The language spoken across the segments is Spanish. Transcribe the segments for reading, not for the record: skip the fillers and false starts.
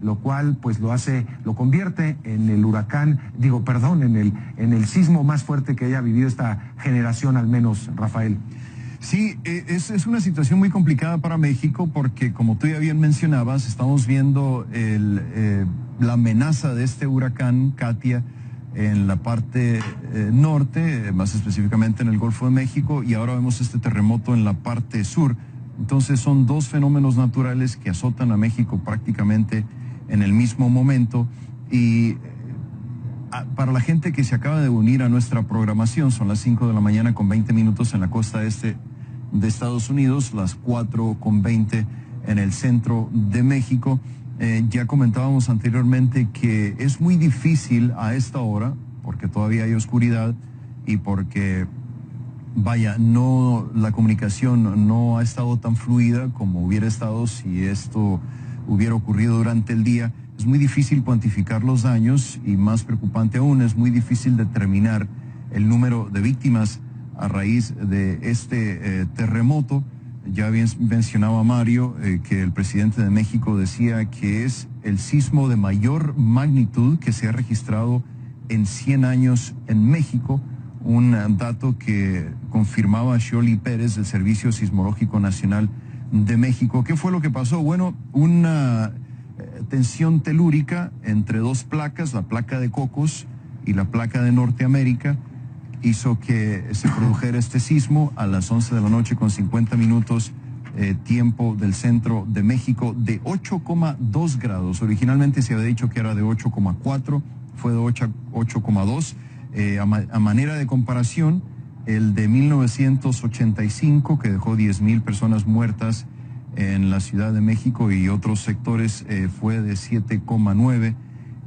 lo cual pues lo convierte en el en el sismo más fuerte que haya vivido esta generación, al menos, Rafael. Sí, es una situación muy complicada para México porque, como tú ya bien mencionabas, estamos viendo la amenaza de este huracán Katia en la parte norte, más específicamente en el Golfo de México, y ahora vemos este terremoto en la parte sur. Entonces son dos fenómenos naturales que azotan a México prácticamente en el mismo momento. Y para la gente que se acaba de unir a nuestra programación, son las 5 de la mañana con 20 minutos en la costa este de Estados Unidos, las 4:20 en el centro de México. Ya comentábamos anteriormente que es muy difícil a esta hora, porque todavía hay oscuridad y porque, vaya, la comunicación no ha estado tan fluida como hubiera estado si esto hubiera ocurrido durante el día. Es muy difícil cuantificar los daños y, más preocupante aún, es muy difícil determinar el número de víctimas a raíz de este terremoto. Ya bien mencionaba Mario que el presidente de México decía que es el sismo de mayor magnitud que se ha registrado en 100 años en México, un dato que confirmaba Xioli Pérez del Servicio Sismológico Nacional de México. ¿Qué fue lo que pasó? Bueno, una tensión telúrica entre dos placas, la placa de Cocos y la placa de Norteamérica, hizo que se produjera este sismo a las 11 de la noche con 50 minutos, tiempo del centro de México, de 8,2 grados. Originalmente se había dicho que era de 8,4, fue de 8,2. A manera de comparación, el de 1985, que dejó 10,000 personas muertas en la Ciudad de México y otros sectores, fue de 7,9.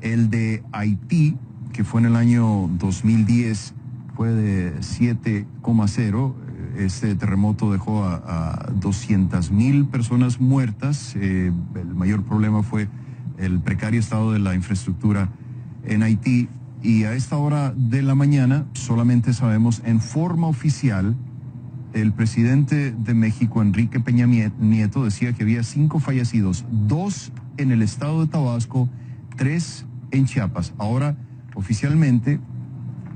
El de Haití, que fue en el año 2010, fue de 7,0. Este terremoto dejó a 200,000 personas muertas. El mayor problema fue el precario estado de la infraestructura en Haití. Y a esta hora de la mañana solamente sabemos en forma oficial, el presidente de México, Enrique Peña Nieto, decía que había 5 fallecidos, 2 en el estado de Tabasco, 3 en Chiapas. Ahora, oficialmente,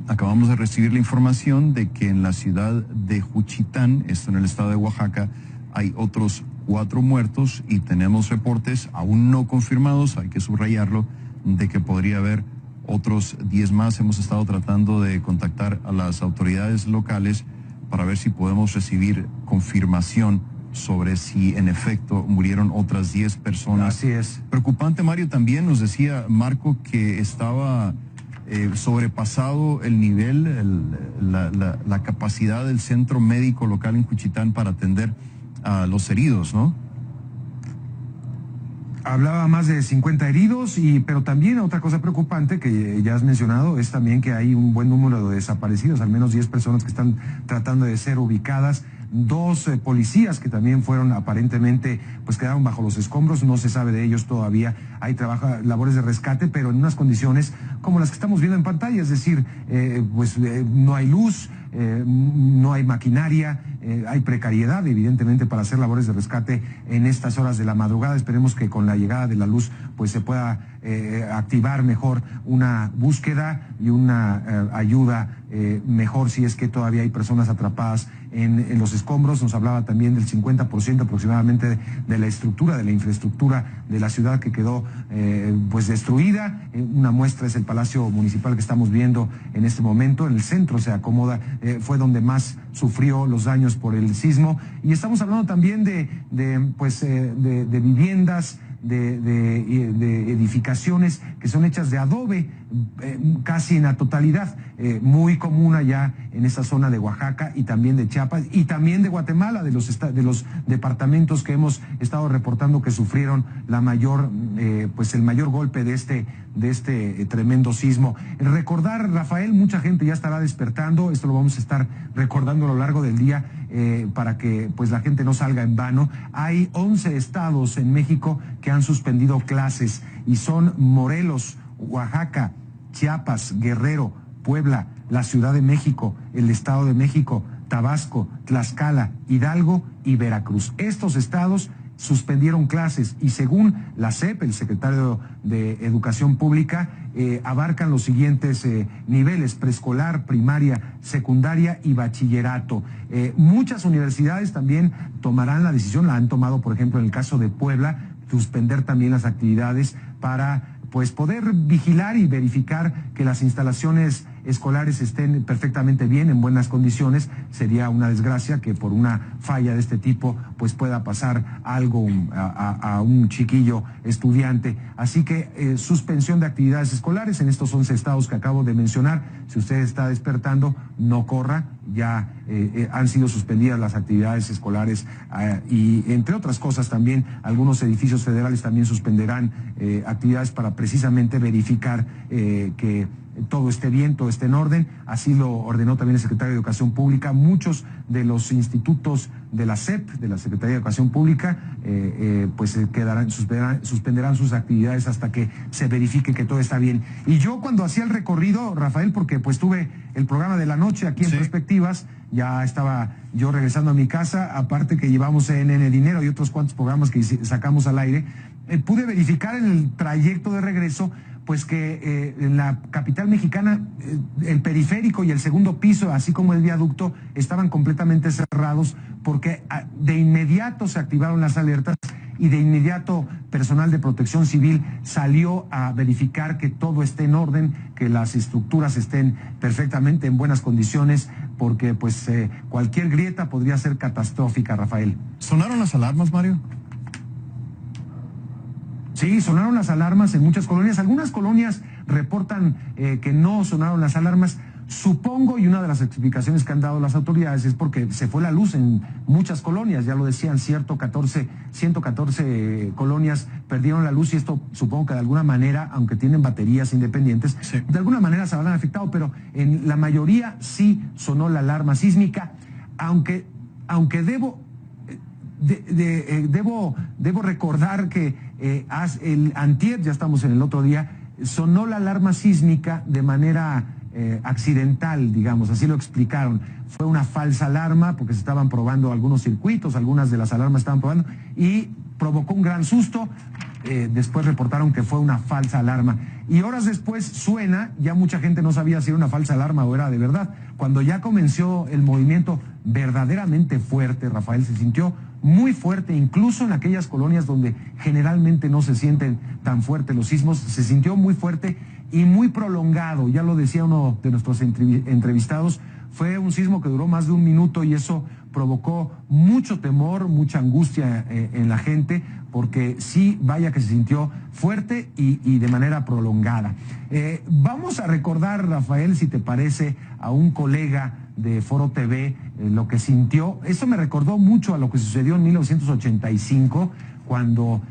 acabamos de recibir la información de que en la ciudad de Juchitán, esto en el estado de Oaxaca, hay otros 4 muertos y tenemos reportes aún no confirmados, hay que subrayarlo, de que podría haber otros 10 más. Hemos estado tratando de contactar a las autoridades locales para ver si podemos recibir confirmación sobre si en efecto murieron otras 10 personas. Así es. Preocupante, Mario, también nos decía Marco que estaba sobrepasado el nivel, la capacidad del centro médico local en Juchitán para atender a los heridos, ¿no? Hablaba más de 50 heridos, pero también otra cosa preocupante que ya has mencionado es también que hay un buen número de desaparecidos, al menos 10 personas que están tratando de ser ubicadas. 2 policías que también fueron aparentemente, pues quedaron bajo los escombros, no se sabe de ellos todavía. Hay labores de rescate, pero en unas condiciones como las que estamos viendo en pantalla, es decir, no hay luz, no hay maquinaria, hay precariedad evidentemente para hacer labores de rescate en estas horas de la madrugada. Esperemos que con la llegada de la luz pues se pueda activar mejor una búsqueda y una ayuda mejor si es que todavía hay personas atrapadas en los escombros. Nos hablaba también del 50% aproximadamente de la estructura, de la infraestructura de la ciudad que quedó pues destruida. Una muestra es el Palacio Municipal que estamos viendo en este momento. En el centro se acomoda, fue donde más sufrió los daños por el sismo. Y estamos hablando también de viviendas, de edificaciones que son hechas de adobe, casi en la totalidad, muy común allá en esa zona de Oaxaca y también de Chiapas y también de Guatemala, de los departamentos que hemos estado reportando que sufrieron el mayor golpe de este tremendo sismo. Recordar, Rafael, mucha gente ya estará despertando, esto lo vamos a estar recordando a lo largo del día para que pues la gente no salga en vano. Hay 11 estados en México que han suspendido clases y son Morelos, Oaxaca, Chiapas, Guerrero, Puebla, la Ciudad de México, el Estado de México, Tabasco, Tlaxcala, Hidalgo y Veracruz. Estos estados suspendieron clases y según la SEP, el secretario de Educación Pública, abarcan los siguientes niveles: preescolar, primaria, secundaria y bachillerato. Muchas universidades también tomarán la decisión, la han tomado, por ejemplo, en el caso de Puebla, suspender también las actividades para pues poder vigilar y verificar que las instalaciones escolares estén perfectamente bien, en buenas condiciones. Sería una desgracia que por una falla de este tipo pues pueda pasar algo a un chiquillo estudiante. Así que suspensión de actividades escolares en estos 11 estados que acabo de mencionar. Si usted está despertando, no corra, ya han sido suspendidas las actividades escolares y entre otras cosas también algunos edificios federales también suspenderán actividades para precisamente verificar que todo esté bien, todo esté en orden. Así lo ordenó también el secretario de Educación Pública. Muchos de los institutos de la SEP, de la Secretaría de Educación Pública, pues suspenderán sus actividades hasta que se verifique que todo está bien. Y yo cuando hacía el recorrido, Rafael, porque pues tuve el programa de la noche aquí en Perspectivas, ya estaba yo regresando a mi casa, aparte que llevamos CNN Dinero y otros cuantos programas que sacamos al aire, pude verificar en el trayecto de regreso pues que en la capital mexicana el periférico y el segundo piso, así como el viaducto, estaban completamente cerrados porque de inmediato se activaron las alertas y de inmediato personal de protección civil salió a verificar que todo esté en orden, que las estructuras estén perfectamente en buenas condiciones, porque pues cualquier grieta podría ser catastrófica, Rafael. ¿Sonaron las alarmas, Mario? Sí, sonaron las alarmas en muchas colonias. Algunas colonias reportan que no sonaron las alarmas. Supongo, y una de las explicaciones que han dado las autoridades es porque se fue la luz en muchas colonias, ya lo decían, 114 colonias perdieron la luz y esto supongo que de alguna manera, aunque tienen baterías independientes, de alguna manera se habrán afectado, pero en la mayoría sí sonó la alarma sísmica, aunque debo recordar que el antier, ya estamos en el otro día, sonó la alarma sísmica de manera accidental, digamos, así lo explicaron. Fue una falsa alarma porque se estaban probando algunos circuitos, algunas de las alarmas estaban probando y provocó un gran susto. Después reportaron que fue una falsa alarma. Y horas después suena, ya mucha gente no sabía si era una falsa alarma o era de verdad. Cuando ya comenzó el movimiento verdaderamente fuerte, Rafael, se sintió muy fuerte, incluso en aquellas colonias donde generalmente no se sienten tan fuertes los sismos, se sintió muy fuerte y muy prolongado. Ya lo decía uno de nuestros entrevistados, fue un sismo que duró más de 1 minuto y eso provocó mucho temor, mucha angustia en la gente, porque sí, vaya que se sintió fuerte y de manera prolongada. Vamos a recordar, Rafael, si te parece, a un colega de Foro TV lo que sintió. Eso me recordó mucho a lo que sucedió en 1985, cuando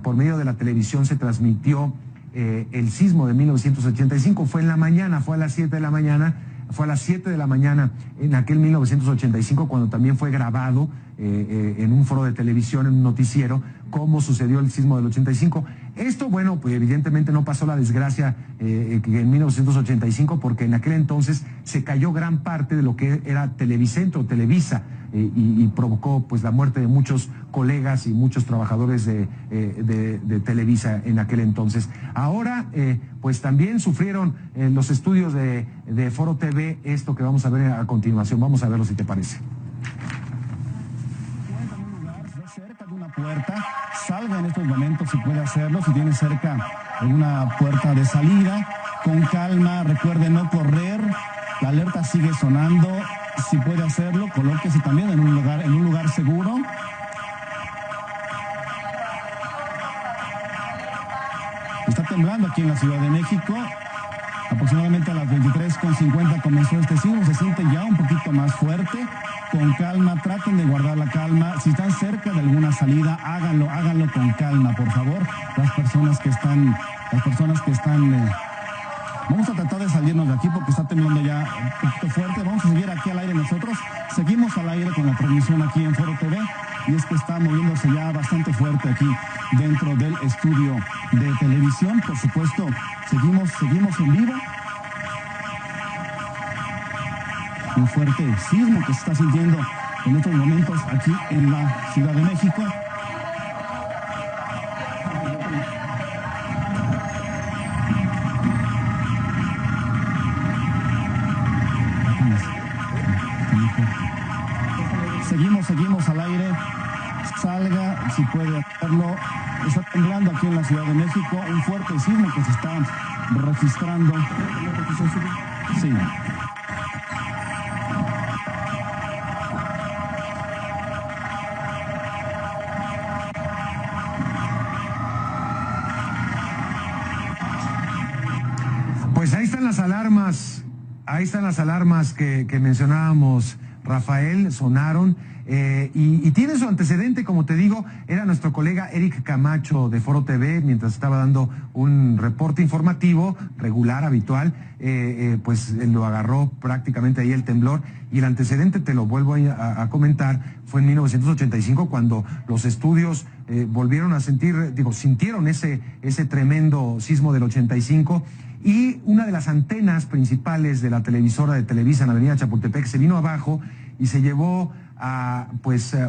por medio de la televisión se transmitió el sismo de 1985. Fue en la mañana, fue a las 7 de la mañana. Fue a las 7 de la mañana en aquel 1985 cuando también fue grabado en un foro de televisión, en un noticiero, cómo sucedió el sismo del 85. Esto, bueno, pues evidentemente no pasó la desgracia que en 1985 porque en aquel entonces se cayó gran parte de lo que era Televicentro, Televisa, y provocó pues la muerte de muchos colegas y muchos trabajadores de Televisa en aquel entonces. Ahora pues también sufrieron los estudios de Foro TV esto que vamos a ver a continuación. Vamos a verlo si te parece. Cerca de una puerta, salga en estos momentos si puede hacerlo, si tiene cerca alguna puerta de salida, con calma, recuerde no correr, la alerta sigue sonando. Si puede hacerlo, colóquese también en un lugar seguro. Está temblando aquí en la Ciudad de México. Aproximadamente a las 23:50 comenzó este sismo. Se siente ya un poquito más fuerte. Con calma, traten de guardar la calma. Si están cerca de alguna salida, háganlo con calma, por favor. Las personas que están vamos a tratar de salirnos de aquí porque está temblando ya un poquito fuerte. Vamos a seguir aquí al aire nosotros. Seguimos al aire con la transmisión aquí en Foro TV. Y es que está moviéndose ya bastante fuerte aquí dentro del estudio de televisión. Por supuesto, seguimos en vivo. Un fuerte sismo que se está sintiendo en estos momentos aquí en la Ciudad de México. Seguimos al aire. Salga, si puede hacerlo. Está temblando aquí en la Ciudad de México. Un fuerte sismo que se está registrando. Sí. Pues ahí están las alarmas que mencionábamos, Rafael, sonaron. Y tiene su antecedente, como te digo, era nuestro colega Eric Camacho de Foro TV, mientras estaba dando un reporte informativo regular, habitual, pues lo agarró prácticamente ahí el temblor, y el antecedente, te lo vuelvo a comentar, fue en 1985 cuando los estudios volvieron a sintieron ese tremendo sismo del 85, y una de las antenas principales de la televisora de Televisa en la avenida Chapultepec se vino abajo y se llevó a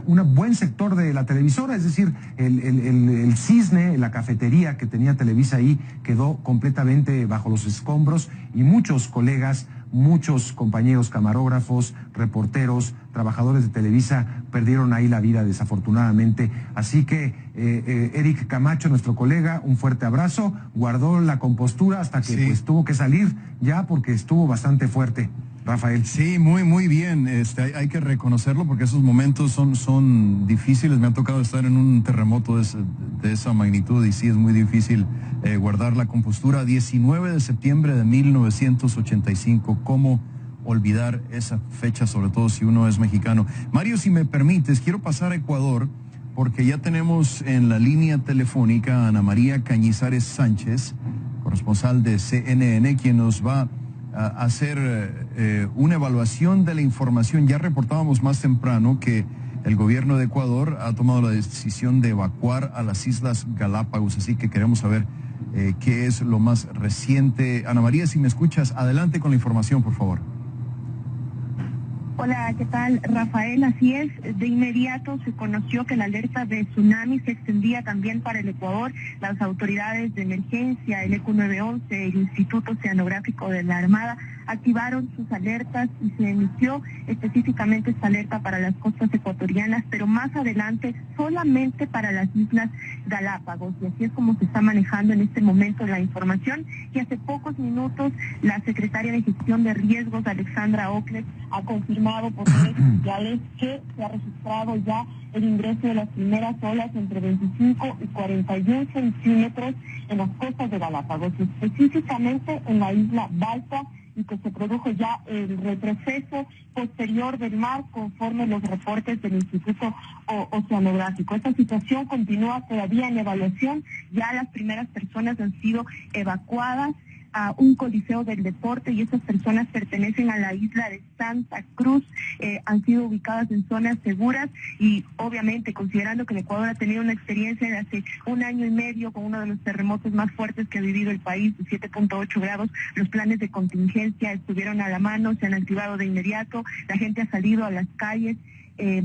un buen sector de la televisora, es decir, el cisne, la cafetería que tenía Televisa ahí quedó completamente bajo los escombros, y muchos colegas, muchos compañeros camarógrafos, reporteros, trabajadores de Televisa perdieron ahí la vida, desafortunadamente. Así que Eric Camacho, nuestro colega, un fuerte abrazo, guardó la compostura hasta que pues tuvo que salir ya, porque estuvo bastante fuerte. Rafael. Sí, muy bien. Hay que reconocerlo porque esos momentos son difíciles. Me ha tocado estar en un terremoto de esa magnitud y sí es muy difícil guardar la compostura. 19 de septiembre de 1985. ¿Cómo olvidar esa fecha, sobre todo si uno es mexicano? Mario, si me permites, quiero pasar a Ecuador porque ya tenemos en la línea telefónica a Ana María Cañizares Sánchez, corresponsal de CNN, quien nos va a hacer una evaluación de la información. Ya reportábamos más temprano que el gobierno de Ecuador ha tomado la decisión de evacuar a las Islas Galápagos, así que queremos saber qué es lo más reciente. Ana María, si me escuchas, adelante con la información, por favor. Hola, ¿qué tal, Rafael? Así es, de inmediato se conoció que la alerta de tsunami se extendía también para el Ecuador. Las autoridades de emergencia, el ECU 911, el Instituto Oceanográfico de la Armada, activaron sus alertas y se emitió específicamente esta alerta para las costas ecuatorianas, pero más adelante solamente para las Islas Galápagos. Y así es como se está manejando en este momento la información. Y hace pocos minutos la secretaria de Gestión de Riesgos, Alexandra Ocles, ha confirmado por redes sociales que se ha registrado ya el ingreso de las primeras olas entre 25 y 41 centímetros en las costas de Galápagos, específicamente en la isla Balta, y que se produjo ya el retroceso posterior del mar conforme los reportes del Instituto Oceanográfico. Esta situación continúa todavía en evaluación. Ya las primeras personas han sido evacuadas a un coliseo del deporte, y esas personas pertenecen a la isla de Santa Cruz, han sido ubicadas en zonas seguras, y obviamente considerando que el Ecuador ha tenido una experiencia de hace 1 año y medio con uno de los terremotos más fuertes que ha vivido el país, de 7.8 grados, los planes de contingencia estuvieron a la mano, se han activado de inmediato, la gente ha salido a las calles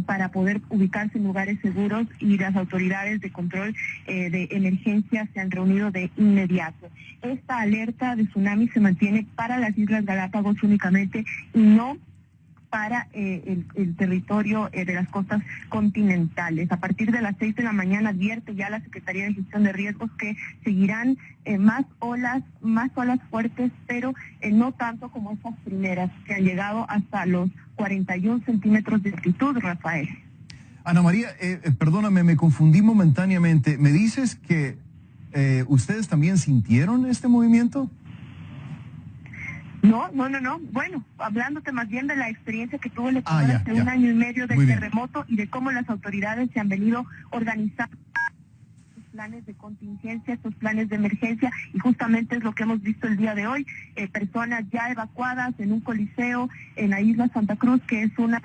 para poder ubicarse en lugares seguros, y las autoridades de control de emergencia se han reunido de inmediato. Esta alerta de tsunami se mantiene para las Islas Galápagos únicamente y no para el territorio de las costas continentales. A partir de las 6 de la mañana advierte ya la Secretaría de Gestión de Riesgos que seguirán más olas fuertes, pero no tanto como esas primeras que han llegado hasta los 41 centímetros de altitud, Rafael. Ana María, perdóname, me confundí momentáneamente. ¿Me dices que ustedes también sintieron este movimiento? No. Bueno, hablándote más bien de la experiencia que tuvo el Ecuador hace 1 año y medio del terremoto, y de cómo las autoridades se han venido organizando sus planes de contingencia, sus planes de emergencia, y justamente es lo que hemos visto el día de hoy. Personas ya evacuadas en un coliseo en la isla Santa Cruz, que es una...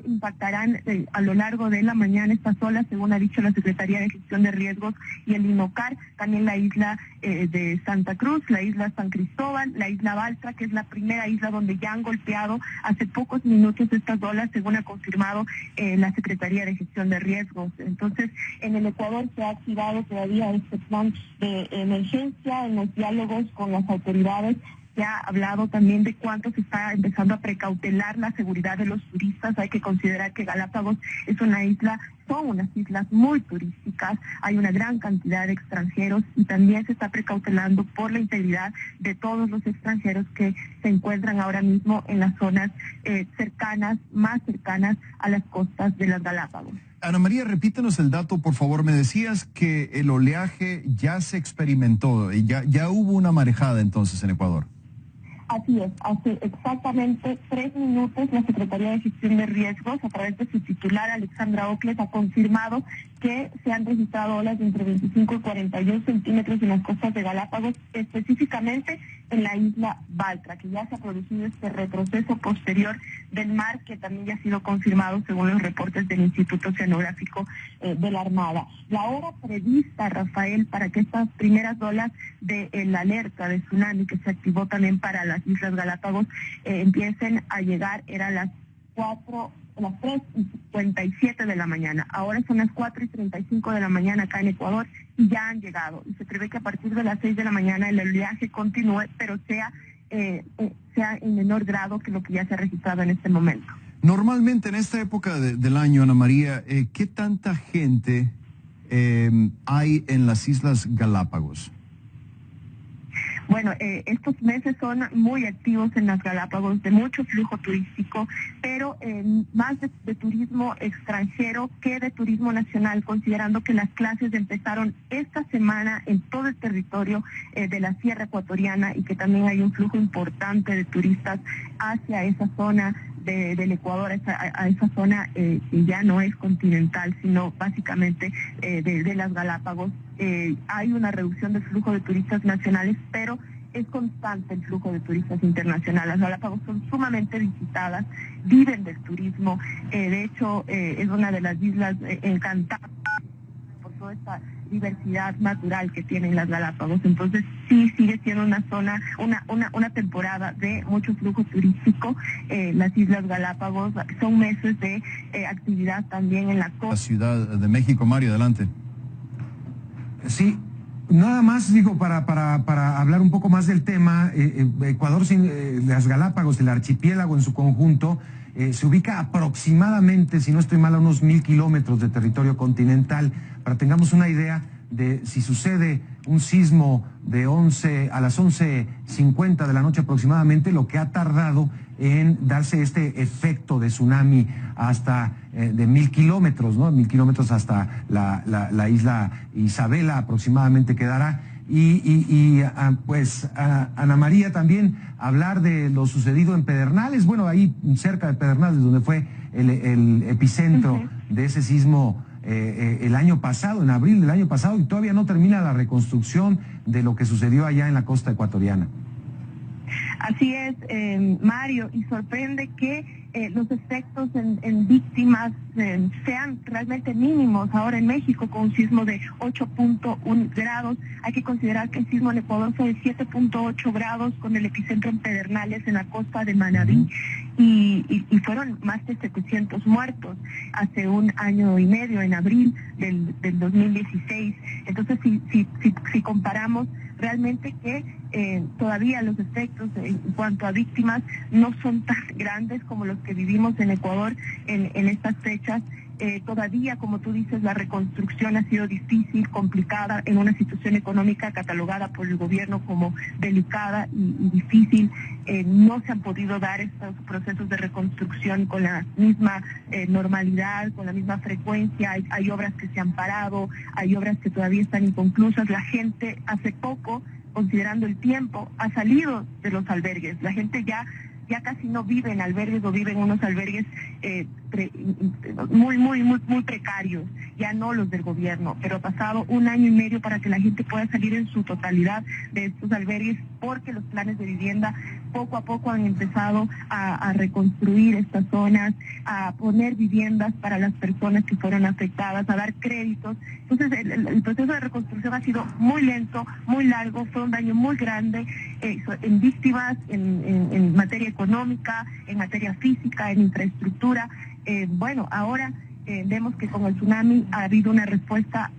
impactarán a lo largo de la mañana estas olas, según ha dicho la Secretaría de Gestión de Riesgos y el INOCAR, también la isla de Santa Cruz, la isla San Cristóbal, la isla Baltra, que es la primera isla donde ya han golpeado hace pocos minutos estas olas, según ha confirmado la Secretaría de Gestión de Riesgos. Entonces, en el Ecuador se ha activado todavía este plan de emergencia en los diálogos con las autoridades Se ha hablado también de cuánto se está empezando a precautelar la seguridad de los turistas. Hay que considerar que Galápagos es una isla, son unas islas muy turísticas, hay una gran cantidad de extranjeros y también se está precautelando por la integridad de todos los extranjeros que se encuentran ahora mismo en las zonas más cercanas a las costas de las Galápagos. Ana María, repítenos el dato, por favor. Me decías que el oleaje ya se experimentó, y ya hubo una marejada entonces en Ecuador. Así es, hace exactamente 3 minutos la Secretaría de Gestión de Riesgos, a través de su titular Alexandra Ocles, ha confirmado que se han registrado olas de entre 25 y 41 centímetros en las costas de Galápagos, específicamente en la isla Baltra, que ya se ha producido este retroceso posterior del mar, que también ya ha sido confirmado según los reportes del Instituto Oceanográfico de la Armada. La hora prevista, Rafael, para que estas primeras olas de la alerta de tsunami que se activó también para las Islas Galápagos empiecen a llegar, era las 3:57 de la mañana. Ahora son las 4:35 de la mañana acá en Ecuador y ya han llegado. Y se prevé que a partir de las 6 de la mañana el oleaje continúe, pero sea en menor grado que lo que ya se ha registrado en este momento. Normalmente en esta época del año, Ana María, ¿qué tanta gente hay en las Islas Galápagos? Bueno, estos meses son muy activos en las Galápagos, de mucho flujo turístico, pero más de turismo extranjero que de turismo nacional, considerando que las clases empezaron esta semana en todo el territorio de la Sierra Ecuatoriana y que también hay un flujo importante de turistas hacia esa zona del Ecuador, a esa zona que ya no es continental, sino básicamente de las Galápagos. Hay una reducción del flujo de turistas nacionales, pero es constante el flujo de turistas internacionales. Las Galápagos son sumamente visitadas, viven del turismo, de hecho es una de las islas encantadas por toda esta diversidad natural que tienen las Galápagos. Entonces sí sigue siendo una zona, una temporada de mucho flujo turístico. Las Islas Galápagos son meses de actividad también en la costa. La Ciudad de México, Mario, adelante. Sí, nada más digo para hablar un poco más del tema. Ecuador, las Galápagos, el archipiélago en su conjunto, se ubica aproximadamente, si no estoy mal, a unos 1,000 kilómetros de territorio continental. Para tengamos una idea de si sucede un sismo a las 11:50 de la noche aproximadamente, lo que ha tardado en darse este efecto de tsunami hasta de 1,000 kilómetros, ¿no? 1,000 kilómetros hasta la isla Isabela aproximadamente quedará. Pues Ana María, también hablar de lo sucedido en Pedernales, bueno, ahí cerca de Pedernales, donde fue el epicentro de ese sismo el año pasado, en abril del año pasado, y todavía no termina la reconstrucción de lo que sucedió allá en la costa ecuatoriana. Así es, Mario, y sorprende que los efectos en víctimas sean realmente mínimos ahora en México, con un sismo de 8.1 grados. Hay que considerar que el sismo en Ecuador fue de 7.8 grados, con el epicentro en Pedernales, en la costa de Manabí, y fueron más de 700 muertos hace 1 año y medio, en abril del 2016. Entonces, si comparamos, realmente que todavía los efectos en cuanto a víctimas no son tan grandes como los que vivimos en Ecuador en estas fechas. Todavía, como tú dices, la reconstrucción ha sido difícil, complicada, en una situación económica catalogada por el gobierno como delicada y difícil. No se han podido dar estos procesos de reconstrucción con la misma normalidad, con la misma frecuencia. Hay obras que se han parado, hay obras que todavía están inconclusas. La gente hace poco, considerando el tiempo, ha salido de los albergues. La gente ya casi no vive en albergues, o vive en unos albergues muy precarios, ya no los del gobierno, pero ha pasado 1 año y medio para que la gente pueda salir en su totalidad de estos albergues, porque los planes de vivienda poco a poco han empezado a reconstruir estas zonas, a poner viviendas para las personas que fueron afectadas, a dar créditos. Entonces el proceso de reconstrucción ha sido muy lento, muy largo, fue un daño muy grande en víctimas, en materia económica, en materia física, en infraestructura. Bueno, ahora vemos que con el tsunami ha habido una respuesta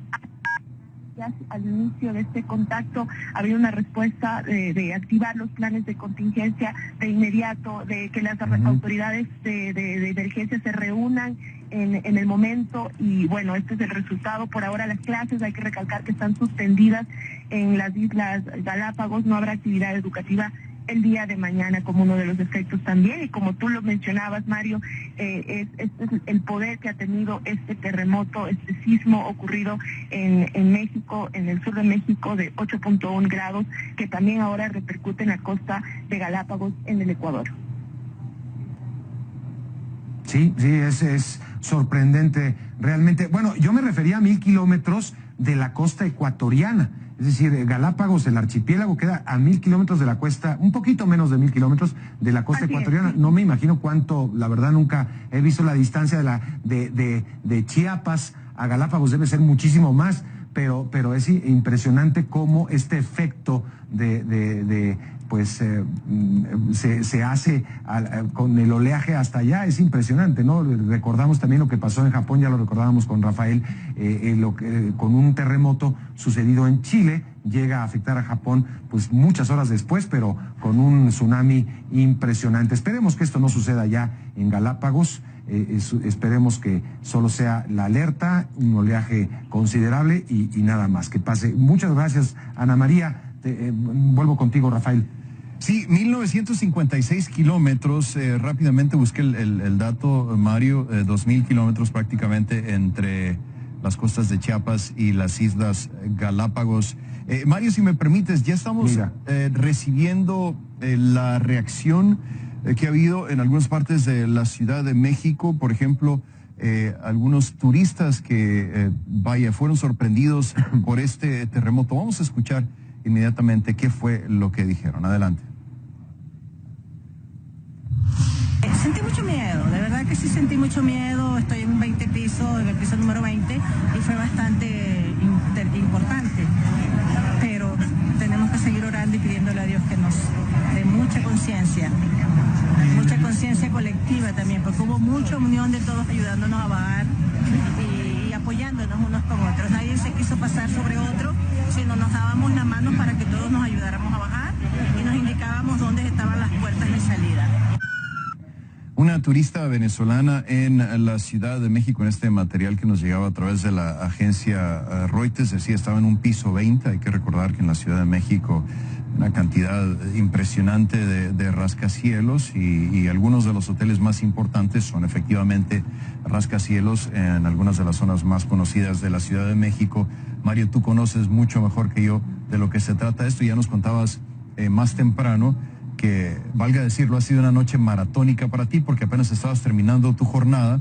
ya al inicio de este contacto había una respuesta de activar los planes de contingencia de inmediato, de que las autoridades de emergencia se reúnan en el momento, y bueno, este es el resultado. Por ahora las clases, hay que recalcar que están suspendidas en las Islas Galápagos, no habrá actividad educativa el día de mañana como uno de los efectos también, y como tú lo mencionabas, Mario, es el poder que ha tenido este terremoto, este sismo ocurrido en México, en el sur de México, de 8.1 grados, que también ahora repercute en la costa de Galápagos, en el Ecuador. Sí, es sorprendente realmente. Bueno, yo me refería a 1,000 kilómetros de la costa ecuatoriana. Es decir, Galápagos, el archipiélago, queda a 1,000 kilómetros de la costa, un poquito menos de 1,000 kilómetros de la costa ecuatoriana. No me imagino cuánto, la verdad nunca he visto la distancia de Chiapas a Galápagos, debe ser muchísimo más, pero es impresionante cómo este efecto se hace con el oleaje hasta allá. Es impresionante, ¿no? Recordamos también lo que pasó en Japón, ya lo recordábamos con Rafael, con un terremoto sucedido en Chile, llega a afectar a Japón pues muchas horas después, pero con un tsunami impresionante. Esperemos que esto no suceda ya en Galápagos. Esperemos que solo sea la alerta, un oleaje considerable y nada más, que pase. Muchas gracias, Ana María. Vuelvo contigo, Rafael. Sí, 1956 kilómetros, rápidamente busqué el dato, Mario, 2,000 kilómetros prácticamente entre las costas de Chiapas y las Islas Galápagos. Mario, si me permites, ya estamos recibiendo la reacción que ha habido en algunas partes de la Ciudad de México, por ejemplo, algunos turistas que, fueron sorprendidos por este terremoto. Vamos a escuchar inmediatamente qué fue lo que dijeron. Adelante. Sentí mucho miedo, de verdad que sí sentí mucho miedo. Estoy en un 20 piso, en el piso número 20, y fue bastante importante. Pero tenemos que seguir orando y pidiéndole a Dios que nos dé mucha conciencia colectiva también, porque hubo mucha unión de todos ayudándonos a bajar y apoyándonos unos con otros. Nadie se quiso pasar sobre otro, sino nos dábamos la mano para que todos nos ayudáramos a bajar y nos indicábamos dónde estaban las puertas de salida. Una turista venezolana en la Ciudad de México, en este material que nos llegaba a través de la agencia Reuters, decía, estaba en un piso 20. Hay que recordar que en la Ciudad de México una cantidad impresionante de rascacielos y algunos de los hoteles más importantes son efectivamente rascacielos en algunas de las zonas más conocidas de la Ciudad de México. Mario, tú conoces mucho mejor que yo de lo que se trata esto. Ya nos contabas más temprano que, valga decirlo, ha sido una noche maratónica para ti porque apenas estabas terminando tu jornada,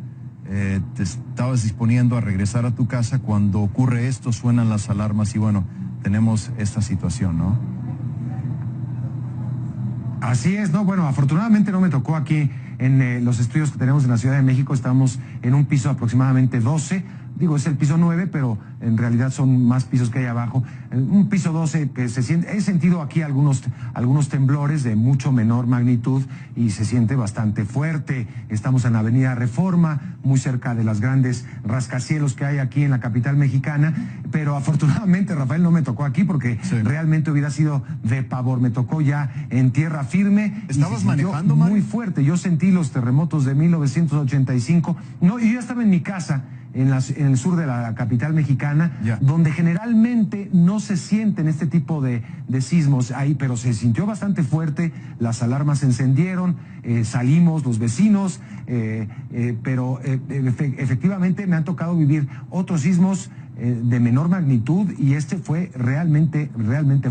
te estabas disponiendo a regresar a tu casa cuando ocurre esto, suenan las alarmas y bueno, tenemos esta situación, ¿no? Así es, ¿no? Bueno, afortunadamente no me tocó aquí en los estudios que tenemos en la Ciudad de México. Estamos en un piso aproximadamente 12. Digo, es el piso 9, pero en realidad son más pisos que hay abajo. Un piso 12 que se siente, he sentido aquí algunos temblores de mucho menor magnitud y se siente bastante fuerte. Estamos en la Avenida Reforma, muy cerca de las grandes rascacielos que hay aquí en la capital mexicana, pero afortunadamente, Rafael, no me tocó aquí porque realmente hubiera sido de pavor. Me tocó ya en tierra firme. ¿Estabas manejando, Mario? Muy fuerte. Yo sentí los terremotos de 1985. No, yo ya estaba en mi casa, en el sur de la capital mexicana, donde generalmente no se sienten este tipo de sismos ahí, pero se sintió bastante fuerte, las alarmas se encendieron, salimos los vecinos, pero efectivamente me han tocado vivir otros sismos de menor magnitud y este fue realmente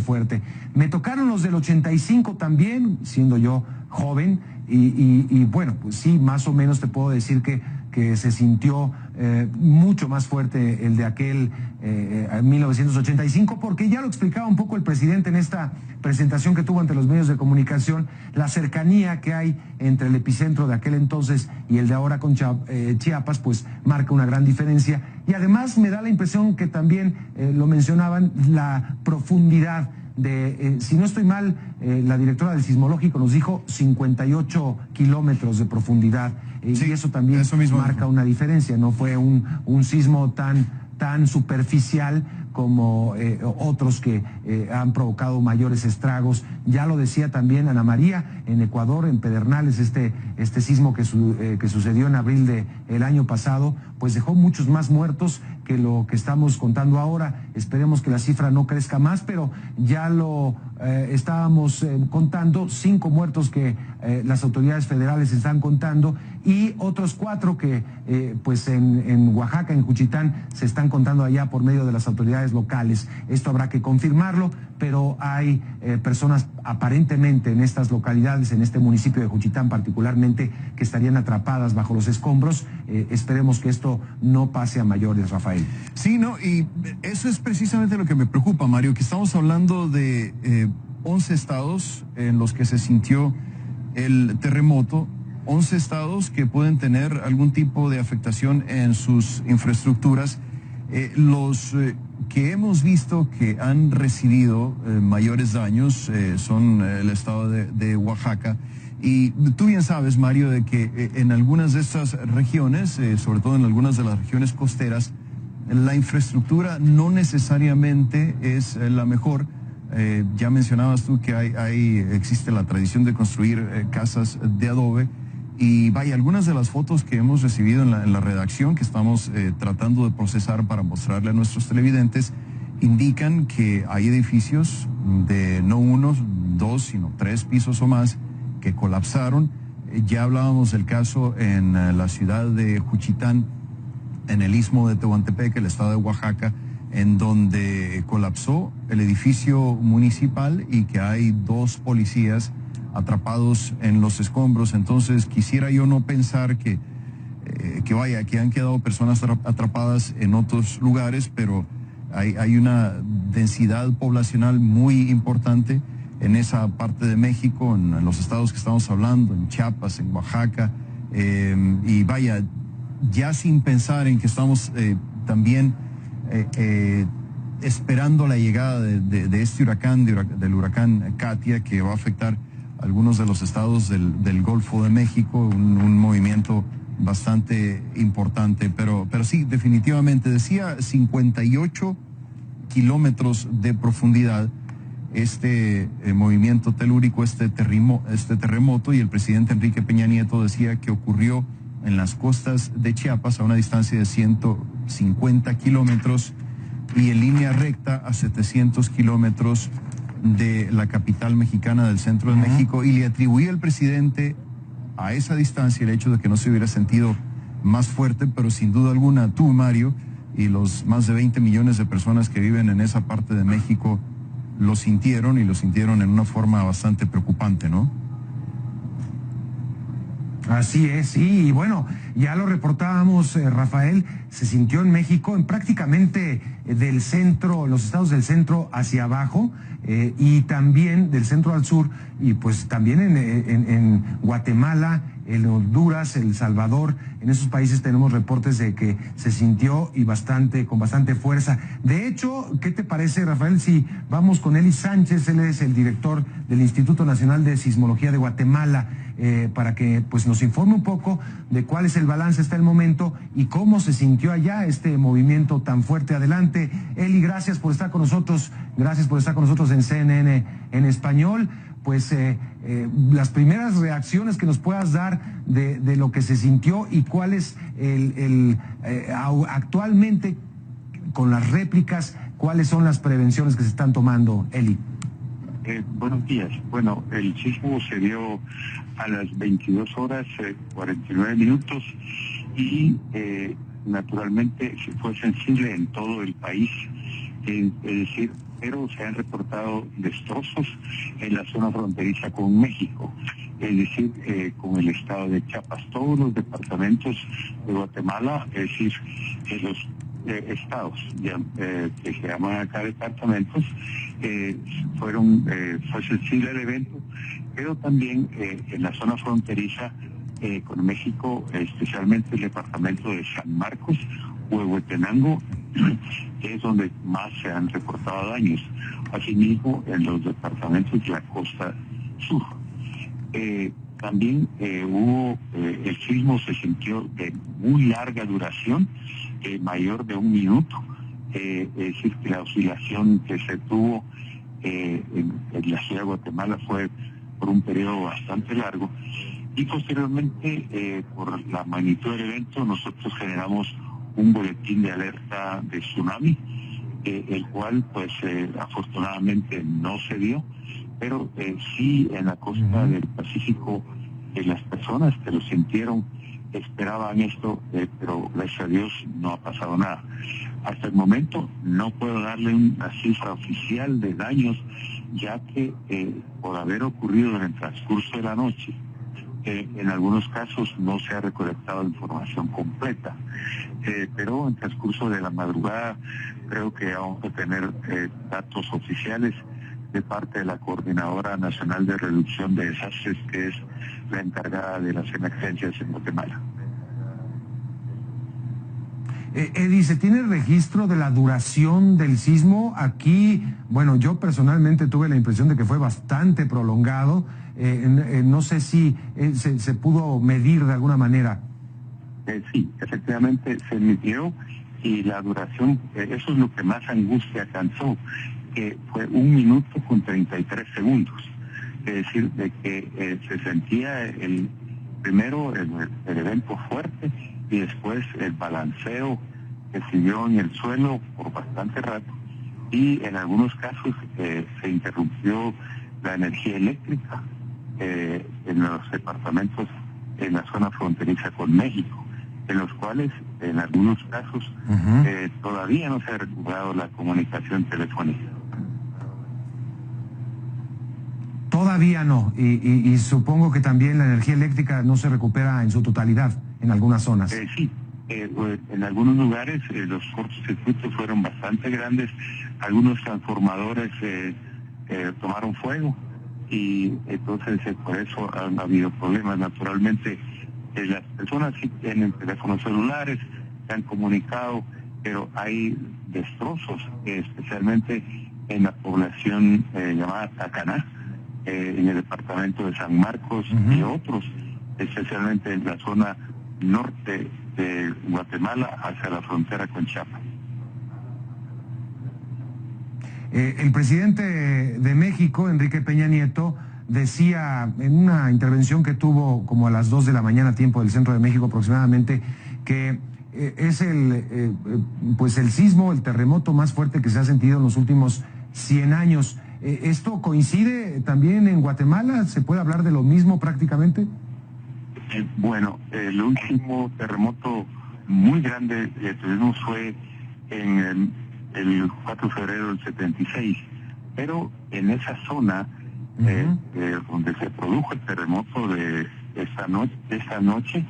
fuerte. Me tocaron los del 85 también, siendo yo joven, y bueno, pues sí, más o menos te puedo decir que se sintió mucho más fuerte el de aquel 1985, porque ya lo explicaba un poco el presidente en esta presentación que tuvo ante los medios de comunicación, la cercanía que hay entre el epicentro de aquel entonces y el de ahora con Chiapas, pues marca una gran diferencia. Y además me da la impresión que también lo mencionaban, la profundidad de, si no estoy mal, la directora del sismológico nos dijo 58 kilómetros de profundidad, sí, y eso también marca una diferencia. No fue un sismo tan superficial, como otros que han provocado mayores estragos. Ya lo decía también Ana María, en Ecuador, en Pedernales, este sismo que sucedió en abril del año pasado, pues dejó muchos más muertos que lo que estamos contando ahora. Esperemos que la cifra no crezca más, pero ya lo estábamos contando, 5 muertos que las autoridades federales están contando y otros 4 que pues en Oaxaca, en Juchitán, se están contando allá por medio de las autoridades locales. Esto habrá que confirmarlo, pero hay personas aparentemente en estas localidades, en este municipio de Juchitán particularmente, que estarían atrapadas bajo los escombros. Esperemos que esto no pase a mayores, Rafael. Sí, no, y eso es precisamente lo que me preocupa, Mario, que estamos hablando de 11 estados en los que se sintió el terremoto, 11 estados que pueden tener algún tipo de afectación en sus infraestructuras. Los que hemos visto que han recibido mayores daños son el estado de Oaxaca. Y tú bien sabes, Mario, de que en algunas de estas regiones, sobre todo en algunas de las regiones costeras, la infraestructura no necesariamente es la mejor. Ya mencionabas tú que existe la tradición de construir casas de adobe. Y vaya, algunas de las fotos que hemos recibido en la redacción, que estamos tratando de procesar para mostrarle a nuestros televidentes, indican que hay edificios de no 1, 2, sino 3 pisos o más que colapsaron. Ya hablábamos del caso en la ciudad de Juchitán, en el istmo de Tehuantepec, el estado de Oaxaca, en donde colapsó el edificio municipal y que hay 2 policías atrapados en los escombros. Entonces quisiera yo no pensar que han quedado personas atrapadas en otros lugares, pero hay una densidad poblacional muy importante en esa parte de México, en los estados que estamos hablando, en Chiapas, en Oaxaca, y vaya, ya sin pensar en que estamos también esperando la llegada de este huracán, del huracán Katia, que va a afectar algunos de los estados del Golfo de México, un movimiento bastante importante, pero sí, definitivamente, decía 58 kilómetros de profundidad este movimiento telúrico, este terremoto, y el presidente Enrique Peña Nieto decía que ocurrió en las costas de Chiapas a una distancia de 150 kilómetros y en línea recta a 700 kilómetros de la capital mexicana, del centro de México, y le atribuía el presidente a esa distancia el hecho de que no se hubiera sentido más fuerte, pero sin duda alguna tú, Mario, y los más de 20 millones de personas que viven en esa parte de México lo sintieron, y lo sintieron en una forma bastante preocupante, ¿no? Así es, sí, y bueno, ya lo reportábamos, Rafael, se sintió en México, en prácticamente del centro, los estados del centro hacia abajo, y también del centro al sur, y pues también en Guatemala, en Honduras, El Salvador. En esos países tenemos reportes de que se sintió y con bastante fuerza. De hecho, ¿qué te parece, Rafael, si vamos con Eli Sánchez? Él es el director del Instituto Nacional de Sismología de Guatemala, para que pues nos informe un poco de cuál es el balance hasta el momento y cómo se sintió allá este movimiento tan fuerte. Adelante, Eli, gracias por estar con nosotros en CNN en español. Pues las primeras reacciones que nos puedas dar de lo que se sintió y cuál es actualmente con las réplicas, cuáles son las prevenciones que se están tomando, Eli. Buenos días. Bueno, el sismo se dio a las 22 horas 49 minutos y naturalmente fue sensible en todo el país, es decir, pero se han reportado destrozos en la zona fronteriza con México, es decir, con el estado de Chiapas. Todos los departamentos de Guatemala, es decir, los estados que se llaman acá departamentos, fue sensible al evento, pero también en la zona fronteriza con México, especialmente el departamento de San Marcos, Huehuetenango, que es donde más se han reportado daños. Asimismo, en los departamentos de la costa sur. También el sismo se sintió de muy larga duración, mayor de 1 minuto, es decir, que la oscilación que se tuvo en la ciudad de Guatemala fue por un periodo bastante largo, y posteriormente, por la magnitud del evento, nosotros generamos un boletín de alerta de tsunami, el cual pues afortunadamente no se dio, pero sí en la costa del Pacífico las personas que lo sintieron esperaban esto, pero gracias a Dios no ha pasado nada. Hasta el momento no puedo darle una cifra oficial de daños, ya que por haber ocurrido en el transcurso de la noche, en algunos casos no se ha recolectado información completa, pero en el transcurso de la madrugada creo que vamos a tener datos oficiales de parte de la Coordinadora Nacional de Reducción de Desastres, que es la encargada de las emergencias en Guatemala. Eddie, ¿se tiene registro de la duración del sismo? Aquí, bueno, yo personalmente tuve la impresión de que fue bastante prolongado. No sé si se pudo medir de alguna manera. Sí, efectivamente se midió, y la duración, eso es lo que más angustia causó, que fue 1 minuto con 33 segundos. Es decir, de que se sentía primero el evento fuerte, y después el balanceo que siguió en el suelo por bastante rato, y en algunos casos se interrumpió la energía eléctrica en los departamentos en la zona fronteriza con México, en los cuales en algunos casos todavía no se ha recuperado la comunicación telefónica. Todavía no, y supongo que también la energía eléctrica no se recupera en su totalidad en algunas zonas. Sí, en algunos lugares los cortocircuitos fueron bastante grandes, algunos transformadores tomaron fuego, y entonces por eso han habido problemas. Naturalmente las personas sí tienen teléfonos celulares, se han comunicado, pero hay destrozos, especialmente en la población llamada Tacaná, en el departamento de San Marcos y otros, especialmente en la zona norte de Guatemala hacia la frontera con Chiapas. El presidente de México, Enrique Peña Nieto, decía en una intervención que tuvo como a las 2 de la mañana, tiempo del centro de México aproximadamente, que es el sismo, el terremoto más fuerte que se ha sentido en los últimos 100 años. ¿Esto coincide también en Guatemala? ¿Se puede hablar de lo mismo prácticamente? Bueno, el último terremoto muy grande que tuvimos fue en el 4 de febrero del 76, pero en esa zona donde se produjo el terremoto de esta noche,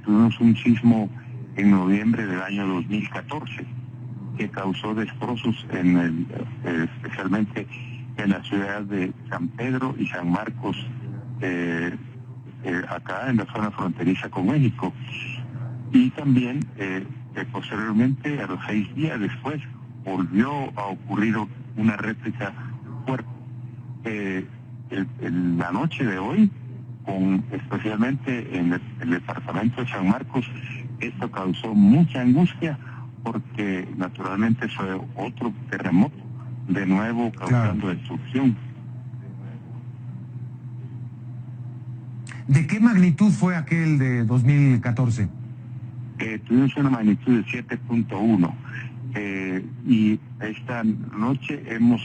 tuvimos un sismo en noviembre del año 2014 que causó destrozos especialmente en la ciudad de San Pedro y San Marcos, acá en la zona fronteriza con México, y también posteriormente, a los 6 días después, volvió a ocurrir una réplica fuerte. La noche de hoy, especialmente en el departamento de San Marcos, esto causó mucha angustia, porque naturalmente fue otro terremoto, de nuevo causando destrucción. ¿De qué magnitud fue aquel de 2014? Tuvimos una magnitud de 7.1, y esta noche hemos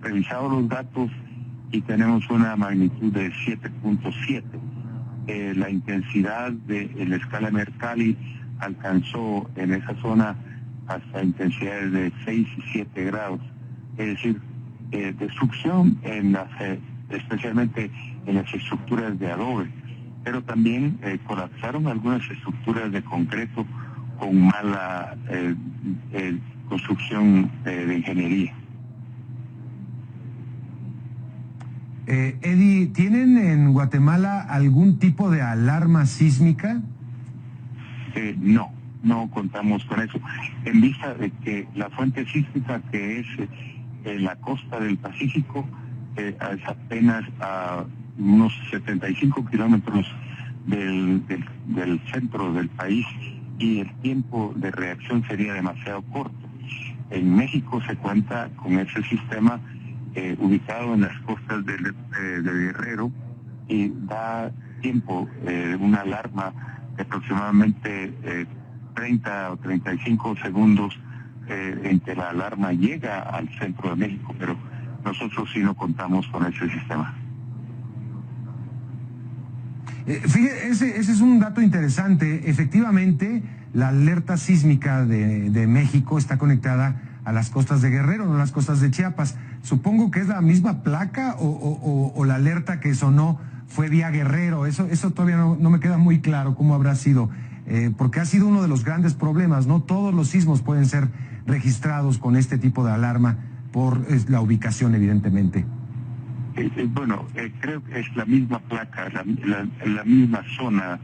revisado los datos y tenemos una magnitud de 7.7. La intensidad de la escala Mercalli alcanzó en esa zona hasta intensidades de 6 y 7 grados. Es decir, destrucción especialmente en las estructuras de adobe, pero también colapsaron algunas estructuras de concreto con mala construcción de ingeniería. Eddie, ¿tienen en Guatemala algún tipo de alarma sísmica? No contamos con eso, en vista de que la fuente sísmica, que es en la costa del Pacífico, es apenas a unos 75 kilómetros del centro del país, y el tiempo de reacción sería demasiado corto. En México se cuenta con ese sistema ubicado en las costas de Guerrero y da tiempo, una alarma de aproximadamente 30 o 35 segundos en que la alarma llega al centro de México, pero nosotros sí no contamos con ese sistema. Fíjese, ese es un dato interesante. Efectivamente, la alerta sísmica de México está conectada a las costas de Guerrero, no a las costas de Chiapas. Supongo que es la misma placa o la alerta que sonó fue vía Guerrero. Eso todavía no me queda muy claro cómo habrá sido, porque ha sido uno de los grandes problemas, ¿no? Todos los sismos pueden ser registrados con este tipo de alarma por la ubicación, evidentemente. Bueno, creo que es la misma placa, la misma zona,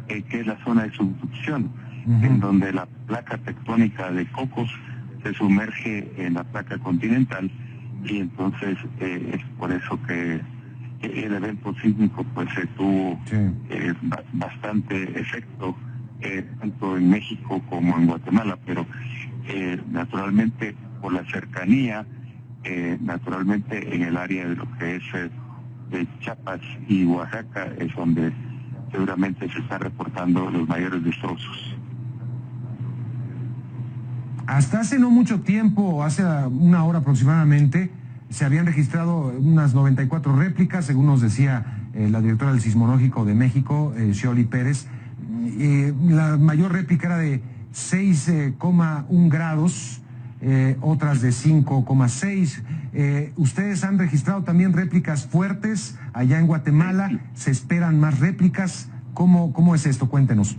que es la zona de subducción, en donde la placa tectónica de Cocos se sumerge en la placa continental, y entonces es por eso que el evento sísmico pues tuvo bastante efecto, tanto en México como en Guatemala, pero naturalmente por la cercanía, naturalmente en el área de lo que es de Chiapas y Oaxaca es donde seguramente se están reportando los mayores destrozos. Hasta hace no mucho tiempo, hace una hora aproximadamente, se habían registrado unas 94 réplicas, según nos decía la directora del Sismológico de México, Xioli Pérez. La mayor réplica era de 6,1 grados, otras de 5,6. Ustedes han registrado también réplicas fuertes allá en Guatemala. ¿Se esperan más réplicas? ¿Cómo es esto? Cuéntenos.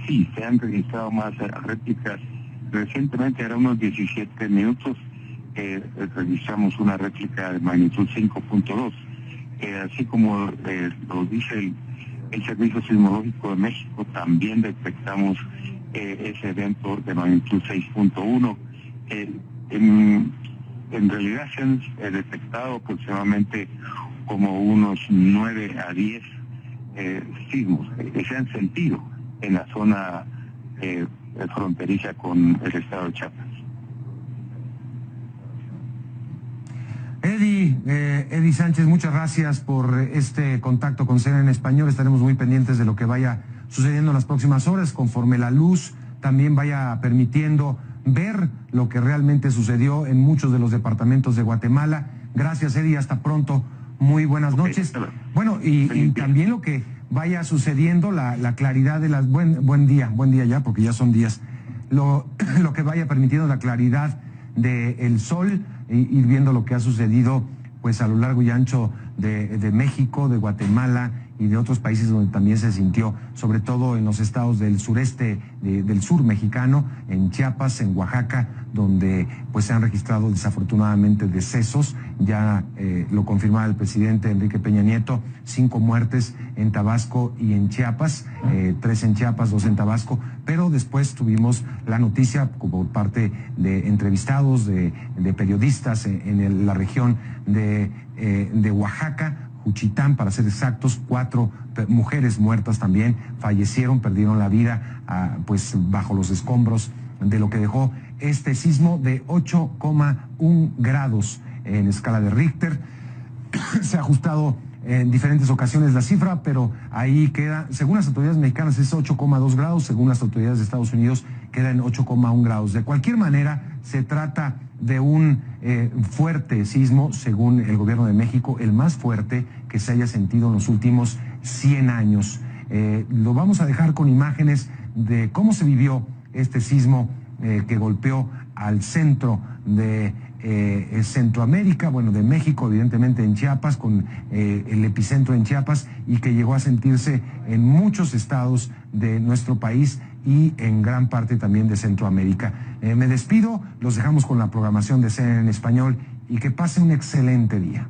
Sí, se han registrado más réplicas. Recientemente, era unos 17 minutos, registramos una réplica de magnitud 5.2. Así como lo dice el Servicio Sismológico de México, también detectamos ese evento de magnitud 6.1. En realidad se han detectado aproximadamente como unos 9 a 10 sismos que se han sentido en la zona fronteriza con el estado de Chiapas. Eddie Sánchez, muchas gracias por este contacto con CNN en Español. Estaremos muy pendientes de lo que vaya sucediendo en las próximas horas, conforme la luz también vaya permitiendo ver lo que realmente sucedió en muchos de los departamentos de Guatemala. Gracias, Eddie, hasta pronto. Muy buenas noches. Bueno, y también lo que vaya sucediendo, la claridad de las... Buen día ya, porque ya son días. Lo que vaya permitiendo la claridad del sol, ir viendo lo que ha sucedido pues a lo largo y ancho de México, de Guatemala y de otros países donde también se sintió, sobre todo en los estados del sureste, del sur mexicano, en Chiapas, en Oaxaca, donde pues se han registrado desafortunadamente decesos. Ya lo confirmaba el presidente Enrique Peña Nieto, 5 muertes en Tabasco y en Chiapas, 3 en Chiapas, 2 en Tabasco, pero después tuvimos la noticia por parte de entrevistados, de periodistas en la región de Oaxaca, Juchitán, para ser exactos, 4 mujeres muertas también fallecieron, perdieron la vida pues bajo los escombros de lo que dejó este sismo de 8,1 grados en escala de Richter. Se ha ajustado en diferentes ocasiones la cifra, pero ahí queda, según las autoridades mexicanas es 8,2 grados, según las autoridades de Estados Unidos queda en 8,1 grados. De cualquier manera, se trata de un fuerte sismo, según el gobierno de México, el más fuerte que se haya sentido en los últimos 100 años. Lo vamos a dejar con imágenes de cómo se vivió este sismo que golpeó al centro de Centroamérica, bueno, de México, evidentemente en Chiapas, con el epicentro en Chiapas, y que llegó a sentirse en muchos estados de nuestro país y en gran parte también de Centroamérica. Me despido, los dejamos con la programación de CNN en Español y que pase un excelente día.